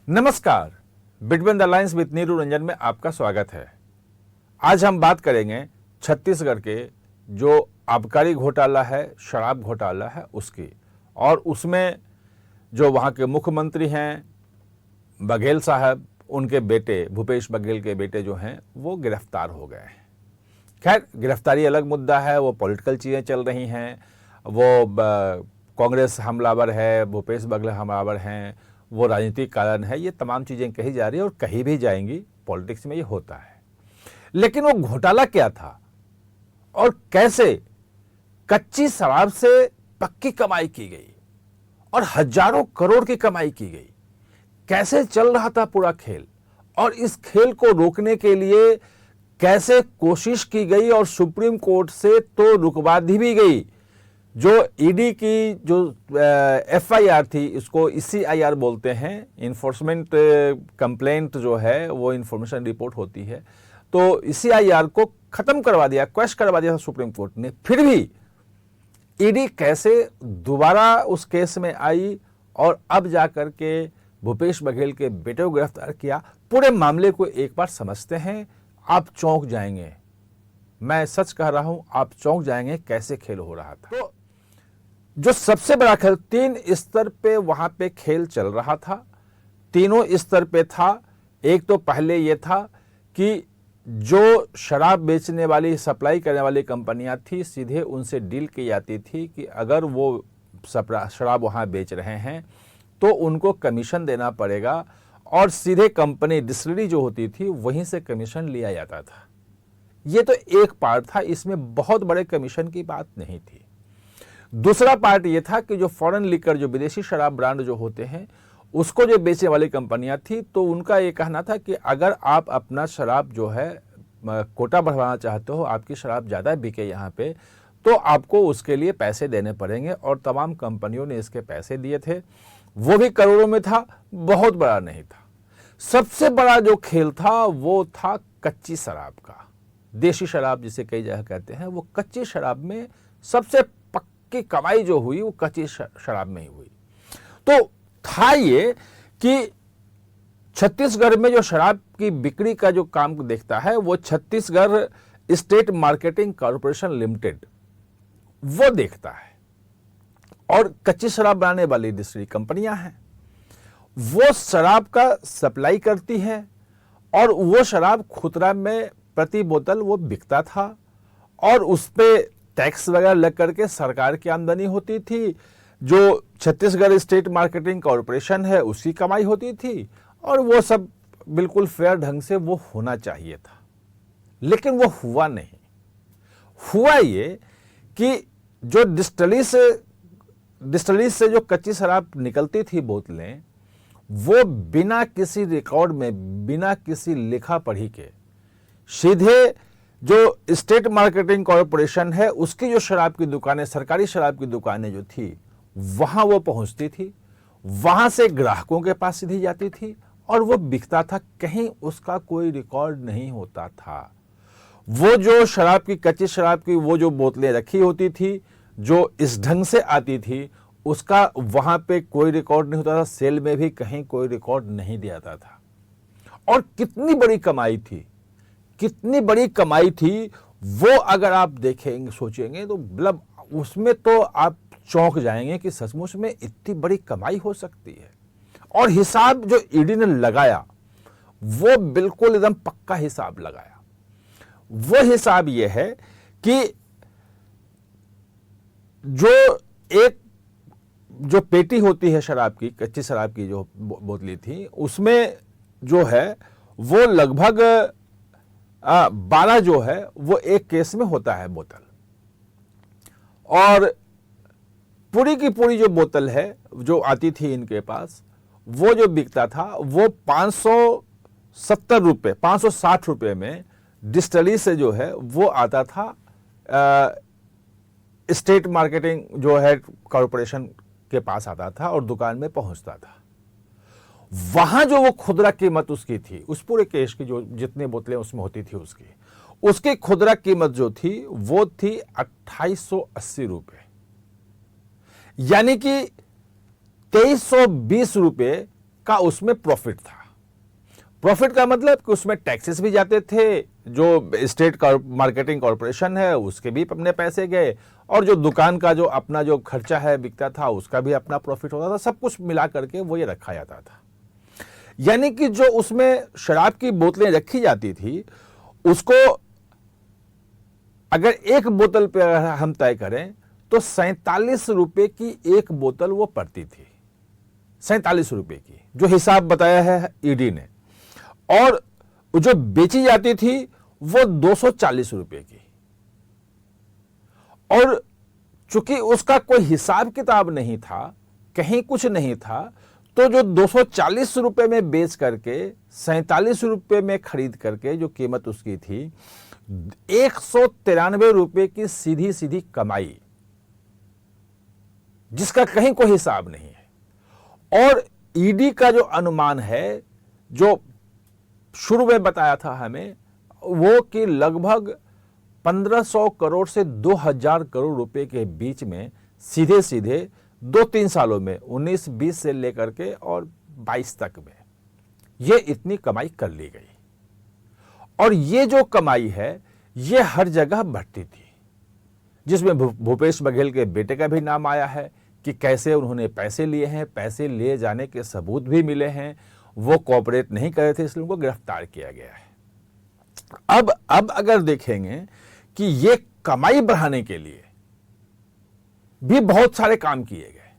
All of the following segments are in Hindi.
नमस्कार, between the lines with Neeru Ranjan में आपका स्वागत है। आज हम बात करेंगे छत्तीसगढ़ के जो आबकारी घोटाला है, शराब घोटाला है उसकी, और उसमें जो वहाँ के मुख्यमंत्री हैं बघेल साहब, उनके बेटे भूपेश बघेल के बेटे जो हैं वो गिरफ्तार हो गए हैं। खैर, गिरफ्तारी अलग मुद्दा है, वो पॉलिटिकल चीज़ें चल रही हैं, वो कांग्रेस हमलावर है, भूपेश बघेल हमलावर हैं, वो राजनीतिक कारण है, ये तमाम चीज़ें कही जा रही है और कही भी जाएंगी, पॉलिटिक्स में ये होता है। लेकिन वो घोटाला क्या था और कैसे कच्ची शराब से पक्की कमाई की गई और हजारों करोड़ की कमाई की गई, कैसे चल रहा था पूरा खेल, और इस खेल को रोकने के लिए कैसे कोशिश की गई और सुप्रीम कोर्ट से तो रुकवा दी भी गई। जो ईडी की जो एफआईआर थी, इसको ECIR बोलते हैं, इन्फोर्समेंट कंप्लेंट जो है वो इन्फॉर्मेशन रिपोर्ट होती है, तो ECIR को खत्म करवा दिया, क्वेश करवा दिया था सुप्रीम कोर्ट ने। फिर भी ईडी कैसे दोबारा उस केस में आई और अब जाकर के भूपेश बघेल के बेटे को गिरफ्तार किया। पूरे मामले को एक बार समझते हैं, आप चौंक जाएंगे, मैं सच कह रहा हूं, आप चौंक जाएंगे कैसे खेल हो रहा था। तो जो सबसे बड़ा खेल, 3 स्तर पे वहां पे खेल चल रहा था, तीनों स्तर पे था। एक तो पहले ये था कि जो शराब बेचने वाली, सप्लाई करने वाली कंपनियां थी, सीधे उनसे डील की जाती थी कि अगर वो शराब वहां बेच रहे हैं तो उनको कमीशन देना पड़ेगा, और सीधे कंपनी डिस्टिलरी जो होती थी वहीं से कमीशन लिया जाता था। ये तो एक पार्ट था, इसमें बहुत बड़े कमीशन की बात नहीं थी। दूसरा पार्ट ये था कि जो फॉरेन लिकर, जो विदेशी शराब ब्रांड जो होते हैं, उसको जो बेचने वाली कंपनियां थी, तो उनका ये कहना था कि अगर आप अपना शराब जो है कोटा बढ़वाना चाहते हो, आपकी शराब ज़्यादा बिके यहाँ पे, तो आपको उसके लिए पैसे देने पड़ेंगे, और तमाम कंपनियों ने इसके पैसे दिए थे। वो भी करोड़ों में था, बहुत बड़ा नहीं था। सबसे बड़ा जो खेल था वो था कच्ची शराब का, देशी शराब जिसे कई जगह कहते हैं। वो कच्ची शराब में सबसे पक्की कमाई जो हुई वो कच्ची शराब में ही हुई। तो था ये कि छत्तीसगढ़ में जो शराब की बिक्री का जो काम देखता है वो Chhattisgarh state marketing corporation limited वो देखता है, और कच्ची शराब बनाने वाली दूसरी कंपनियां हैं, वो शराब का सप्लाई करती है, और वो शराब खुदरा में प्रति बोतल वो बिकता था, और उस पे टैक्स वगैरह लग करके सरकार की आमदनी होती थी, जो छत्तीसगढ़ स्टेट मार्केटिंग कॉर्पोरेशन है उसकी कमाई होती थी, और वो सब बिल्कुल फेयर ढंग से वो होना चाहिए था। लेकिन वो हुआ नहीं। हुआ ये कि जो डिस्टिलरी से जो कच्ची शराब निकलती थी बोतलें, वो बिना किसी रिकॉर्ड में, बिना किसी लिखा पढ़ी के, सीधे जो स्टेट मार्केटिंग कॉर्पोरेशन है उसकी जो शराब की दुकानें, सरकारी शराब की दुकानें जो थी, वहां वो पहुंचती थी, वहां से ग्राहकों के पास सीधी जाती थी, और वो बिकता था। कहीं उसका कोई रिकॉर्ड नहीं होता था। वो जो शराब की, कच्ची शराब की वो जो बोतलें रखी होती थी, जो इस ढंग से आती थी, उसका वहां पे कोई रिकॉर्ड नहीं होता था। सेल में भी कहीं कोई रिकॉर्ड नहीं दिया जाता था। और कितनी बड़ी कमाई थी, कितनी बड़ी कमाई थी वो अगर आप देखेंगे, सोचेंगे, तो मतलब उसमें तो आप चौंक जाएंगे कि सचमुच में इतनी बड़ी कमाई हो सकती है। और हिसाब जो ईडी ने लगाया वो बिल्कुल एकदम पक्का हिसाब लगाया। वो हिसाब ये है कि जो पेटी होती है शराब की, कच्ची शराब की जो बोतली थी, उसमें जो है वो लगभग 12 जो है वो एक केस में होता है बोतल, और पूरी की पूरी जो बोतल है जो आती थी इनके पास, वो जो बिकता था वो 570 रुपये, 560 रुपये में डिस्टिलरी से जो है वो आता था स्टेट मार्केटिंग जो है कॉर्पोरेशन के पास आता था और दुकान में पहुंचता था। वहां जो वो खुदरा कीमत उसकी थी, उस पूरे केस की जो जितनी बोतलें उसमें होती थी उसकी खुदरा कीमत जो थी वो थी 2880 रुपये, यानी कि 2320 रुपये का उसमें प्रॉफिट था। प्रॉफिट का मतलब कि उसमें टैक्सेस भी जाते थे, जो स्टेट मार्केटिंग कॉरपोरेशन है उसके भी अपने पैसे गए, और जो दुकान का जो अपना जो खर्चा है बिकता था उसका भी अपना प्रॉफिट होता था। सब कुछ मिला करके वो ये रखा जाता था। यानी कि जो उसमें शराब की बोतलें रखी जाती थी उसको अगर एक बोतल पे हम तय करें तो 47 रुपए की एक बोतल वो पड़ती थी, 47 रुपए की, जो हिसाब बताया है ईडी ने। और जो बेची जाती थी वो 240 रुपए की। और चूंकि उसका कोई हिसाब किताब नहीं था, कहीं कुछ नहीं था, तो जो 240 रुपए में बेच करके 47 रुपए में खरीद करके जो कीमत उसकी थी, 193 रुपए की सीधी सीधी कमाई, जिसका कहीं कोई हिसाब नहीं है। और ईडी का जो अनुमान है, जो शुरू में बताया था हमें, वो कि लगभग 1500 करोड़ से 2000 करोड़ रुपए के बीच में सीधे सीधे 2-3 सालों में 19-20 से लेकर के और 22 तक में ये इतनी कमाई कर ली गई। और ये जो कमाई है ये हर जगह बढ़ती थी, जिसमें भूपेश बघेल के बेटे का भी नाम आया है कि कैसे उन्होंने पैसे लिए हैं, पैसे लिए जाने के सबूत भी मिले हैं, वो कोऑपरेट नहीं कर रहे थे इसलिए उनको गिरफ्तार किया गया है। अब अगर देखेंगे कि ये कमाई बढ़ाने के लिए भी बहुत सारे काम किए गए।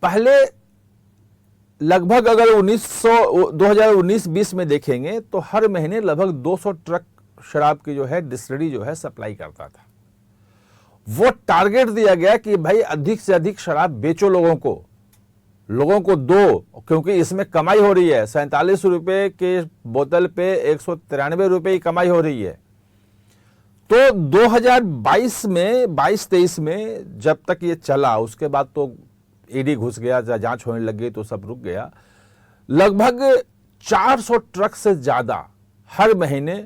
पहले लगभग अगर 2019-20 में देखेंगे तो हर महीने लगभग 200 ट्रक शराब की जो है डिस्टिलरी जो है सप्लाई करता था। वो टारगेट दिया गया कि भाई अधिक से अधिक शराब बेचो, लोगों को दो, क्योंकि इसमें कमाई हो रही है। 47 रुपए के बोतल पे 193 रुपए की कमाई हो रही है। तो 2022 में 22-23 में जब तक ये चला, उसके बाद तो ईडी घुस गया, जांच होने लग गई तो सब रुक गया। लगभग 400 ट्रक से ज्यादा हर महीने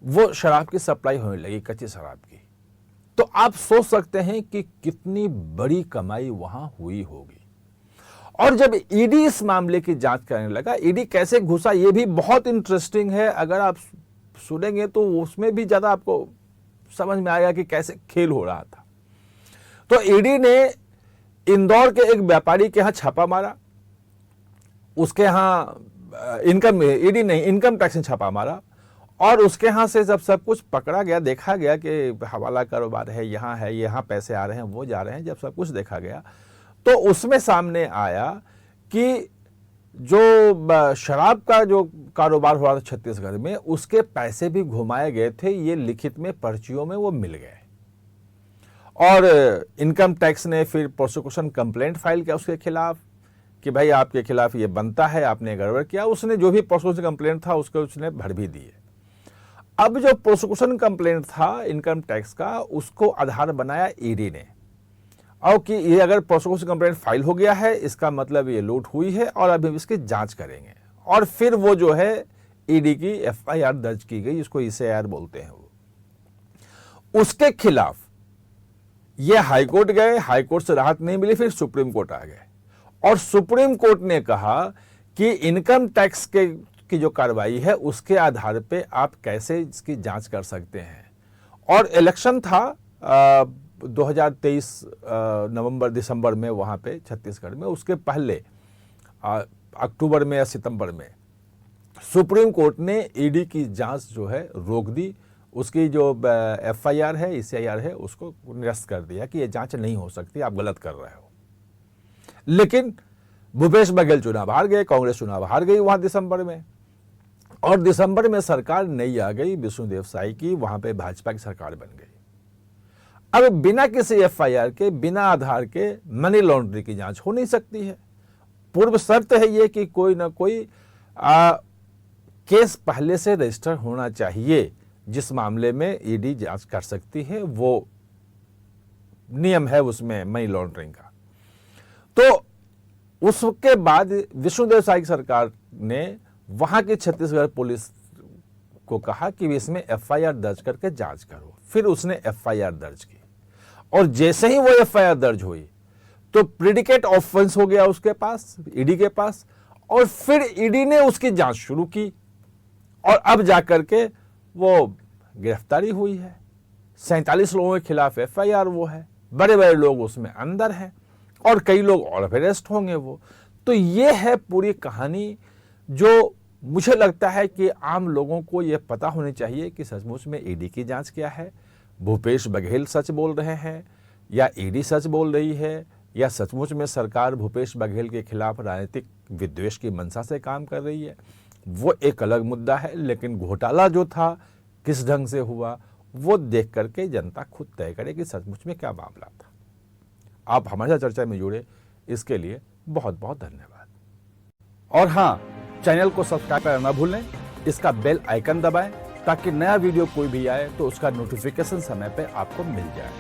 वो शराब की सप्लाई होने लगी, कच्ची शराब की। तो आप सोच सकते हैं कि कितनी बड़ी कमाई वहां हुई होगी। और जब ईडी इस मामले की जांच करने लगा, ईडी कैसे घुसा ये भी बहुत इंटरेस्टिंग है। अगर आप सुनेंगे तो उसमें भी ज्यादा आपको समझ में आएगा कि कैसे खेल हो रहा था। तो ईडी ने इंदौर के एक व्यापारी के यहां छापा मारा, उसके यहां इनकम टैक्स ने छापा मारा, और उसके यहां से जब सब कुछ पकड़ा गया, देखा गया कि हवाला कारोबार है, यहां पैसे आ रहे हैं, वो जा रहे हैं, जब सब कुछ देखा गया तो उसमें सामने आया कि जो शराब का जो कारोबार हुआ था छत्तीसगढ़ में, उसके पैसे भी घुमाए गए थे। ये लिखित में पर्चियों में वो मिल गए। और इनकम टैक्स ने फिर प्रोसिक्यूशन कंप्लेंट फाइल किया उसके खिलाफ कि भाई आपके खिलाफ ये बनता है, आपने गड़बड़ किया। उसने जो भी प्रोसिक्यूशन कंप्लेंट था उसके उसने भर भी दिए। अब जो प्रोसिक्यूशन कंप्लेंट था इनकम टैक्स का, उसको आधार बनाया ईडी ने, और कि ये अगर प्रोसिक्यूशन कंप्लेंट फाइल हो गया है इसका मतलब ये लूट हुई है और अभी इसकी जांच करेंगे। और फिर वो जो है ईडी की एफआईआर दर्ज की गई, जिसको ईसीआईआर बोलते हैं। वो उसके खिलाफ ये हाईकोर्ट गए, हाईकोर्ट से राहत नहीं मिली, फिर सुप्रीम कोर्ट आ गए। और सुप्रीम कोर्ट ने कहा कि इनकम टैक्स की जो कार्रवाई है उसके आधार पे आप कैसे इसकी जांच कर सकते हैं। और इलेक्शन था 2023 नवंबर दिसंबर में वहां पे छत्तीसगढ़ में। उसके पहले अक्टूबर में या सितंबर में सुप्रीम कोर्ट ने ईडी की जांच जो है रोक दी। उसकी जो एफआईआर है, ईसीआईआर है, उसको निरस्त कर दिया कि ये जांच नहीं हो सकती, आप गलत कर रहे हो। लेकिन भूपेश बघेल चुनाव हार गए, कांग्रेस चुनाव हार गई वहां दिसंबर में, और दिसंबर में सरकार नई आ गई विष्णुदेव साई की, वहां पे भाजपा की सरकार बन गई। अब बिना किसी एफआईआर के, बिना आधार के मनी लॉन्ड्रिंग की जांच हो नहीं सकती है। पूर्व शर्त है ये कि कोई ना कोई केस पहले से रजिस्टर होना चाहिए, जिस मामले में ईडी जांच कर सकती है। वो नियम है उसमें मनी लॉन्ड्रिंग का। तो उसके बाद विष्णुदेव साई सरकार ने वहां की छत्तीसगढ़ पुलिस को कहा कि इसमें एफआईआर दर्ज करके जांच करो। फिर उसने एफआईआर दर्ज की, और जैसे ही वो एफआईआर दर्ज हुई तो प्रेडिकेट ऑफेंस हो गया उसके पास, ईडी के पास, और फिर ईडी ने उसकी जांच शुरू की और अब जाकर के वो गिरफ्तारी हुई है। 47 लोगों के खिलाफ एफआईआर वो है, बड़े बड़े लोग उसमें अंदर हैं और कई लोग और अरेस्ट होंगे वो। तो ये है पूरी कहानी, जो मुझे लगता है कि आम लोगों को यह पता होनी चाहिए कि सचमुच में ईडी की जांच क्या है, भूपेश बघेल सच बोल रहे हैं या ईडी सच बोल रही है, या सचमुच में सरकार भूपेश बघेल के खिलाफ राजनीतिक विद्वेष की मंशा से काम कर रही है। वो एक अलग मुद्दा है, लेकिन घोटाला जो था किस ढंग से हुआ वो देख करके जनता खुद तय करे कि सचमुच में क्या मामला था। आप हमारे साथ चर्चा में जुड़े, इसके लिए बहुत बहुत धन्यवाद। और हाँ, चैनल को सब्सक्राइब करना ना भूलें, इसका बेल आइकन दबाएं ताकि नया वीडियो कोई भी आए तो उसका नोटिफिकेशन समय पे आपको मिल जाए।